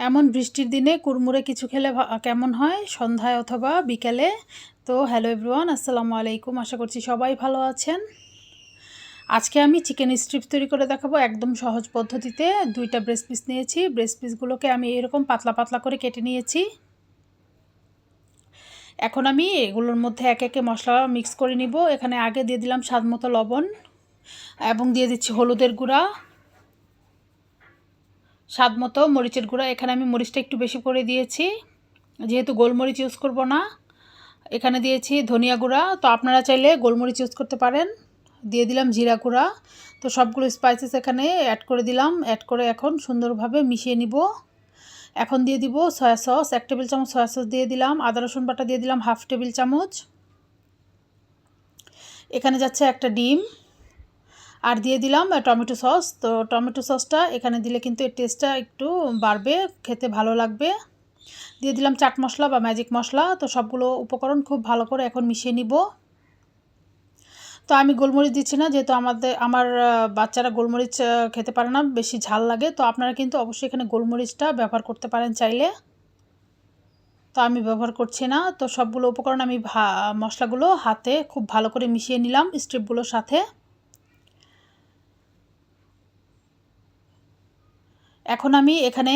এমন বৃষ্টির দিনে কুড়মুড়ে কিছু খেলে কেমন হয় সন্ধ্যায় অথবা বিকেলে। তো হ্যালো এভরিওয়ান, আসসালামু আলাইকুম। আশা করছি সবাই ভালো আছেন। আজকে আমি চিকেন স্ট্রিপ তৈরি করে দেখাবো একদম সহজ পদ্ধতিতে। 2টা ব্রেস্ট পিস নিয়েছি। ব্রেস্ট পিসগুলোকে আমি এরকম পাতলা পাতলা করে কেটে নিয়েছি। এখন আমি এগুলোর মধ্যে একে একে মশলা মিক্স করে নিব। এখানে আগে দিয়ে দিলাম স্বাদমতো লবণ এবং দিয়ে দিচ্ছি হলুদের গুঁড়া, স্বাদমতো মরিচের গুঁড়া। এখানে আমি মরিচটা একটু বেশি করে দিয়েছি, যেহেতু গোলমরিচ ইউজ করব না। এখানে দিয়েছি ধনিয়া গুঁড়া, তো আপনারা চাইলে গোলমরিচ ইউজ করতে পারেন। দিয়ে দিলাম জিরা গুঁড়া। তো সবগুলো স্পাইসেস এখানে অ্যাড করে দিলাম। অ্যাড করে এখন সুন্দরভাবে মিশিয়ে নিব। এখন দিয়ে দিব সয়া সস, 1 টেবিল চামচ সয়া সস দিয়ে দিলাম। আদা রসুন বাটা দিয়ে দিলাম 1/2 টেবিল চামচ। এখানে যাচ্ছে একটা ডিম। আর দিয়ে দিলাম টমেটো সস। তো টমেটো সসটা এখানে দিলে কিন্তু এর টেস্টটা একটু বাড়বে, খেতে ভালো লাগবে। দিয়ে দিলাম চাট মশলা বা ম্যাজিক মশলা। তো সবগুলো উপকরণ খুব ভালো করে এখন মিশিয়ে নিব। তো আমি গোলমরিচ দিচ্ছি না, যেহেতু আমার বাচ্চারা গোলমরিচ খেতে পারে না, বেশি ঝাল লাগে। তো আপনারা কিন্তু অবশ্যই এখানে গোলমরিচটা ব্যবহার করতে পারেন চাইলে। তো আমি ব্যবহার করছি না। তো সবগুলো উপকরণ আমি মশলাগুলো হাতে খুব ভালো করে মিশিয়ে নিলাম স্ট্রিপগুলোর সাথে। এখন আমি এখানে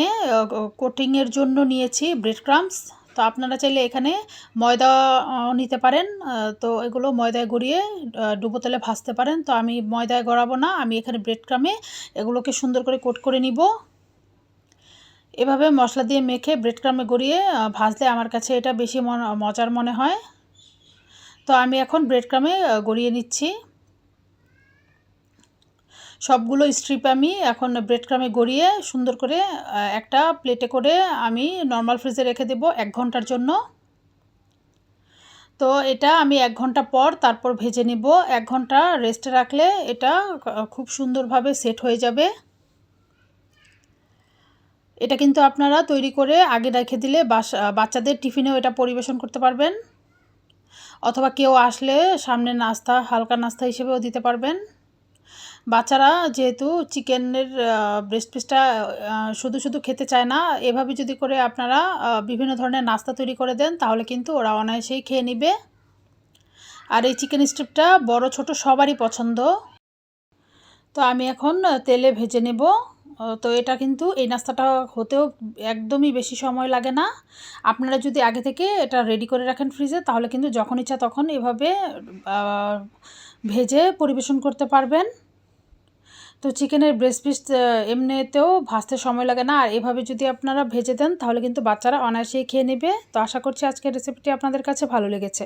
কোটিংয়ের জন্য নিয়েছি ব্রেড ক্রাম্বস। তো আপনারা চাইলে এখানে ময়দা নিতে পারেন। তো এগুলো ময়দায় গড়িয়ে ডুবো তেলে ভাজতে পারেন। তো আমি ময়দায় গড়াবো না, আমি এখানে ব্রেড ক্রামে এগুলোকে সুন্দর করে কোট করে নিব। এভাবে মশলা দিয়ে মেখে ব্রেড ক্রামে গড়িয়ে ভাজলে আমার কাছে এটা বেশি মজার মনে হয়। তো আমি এখন ব্রেড ক্রামে গড়িয়ে নিচ্ছি। সবগুলো স্ট্রিপ আমি এখন ব্রেড ক্রামে গড়িয়ে সুন্দর করে একটা প্লেটে করে আমি নর্মাল ফ্রিজে রেখে দেব 1 ঘন্টার জন্য। তো এটা আমি 1 ঘন্টা পর তারপর ভেজে নিব। 1 ঘন্টা রেস্টে রাখলে এটা খুব সুন্দরভাবে সেট হয়ে যাবে। এটা কিন্তু আপনারা তৈরি করে আগে রেখে দিলে বাচ্চাদের টিফিনেও এটা পরিবেশন করতে পারবেন, অথবা কেউ আসলে সামনে নাস্তা, হালকা নাস্তা হিসেবেও দিতে পারবেন। বাচ্চারা যেহেতু চিকেনের ব্রেস্ট পিসটা শুধু শুধু খেতে চায় না, এভাবে যদি করে আপনারা বিভিন্ন ধরনের নাস্তা তৈরি করে দেন তাহলে কিন্তু ওরা অনায়াসেই খেয়ে নেবে। আর এই চিকেন স্ট্রিপটা বড় ছোট সবারই পছন্দ। তো আমি এখন তেলে ভেজে নেব। তো এটা কিন্তু এই নাস্তাটা হতেও একদমই বেশি সময় লাগে না। আপনারা যদি আগে থেকে এটা রেডি করে রাখেন ফ্রিজে, তাহলে কিন্তু যখন ইচ্ছা তখন এভাবে ভেজে পরিবেশন করতে পারবেন। তো চিকেনের ব্রেস্ট পিস এমনিতেও ভাজতে সময় লাগে না, আর এভাবে যদি আপনারা ভেজে দেন তাহলে কিন্তু বাচ্চারা অনায়াসেই খেয়ে নেবে। তো আশা করছি আজকের রেসিপিটি আপনাদের কাছে ভালো লেগেছে।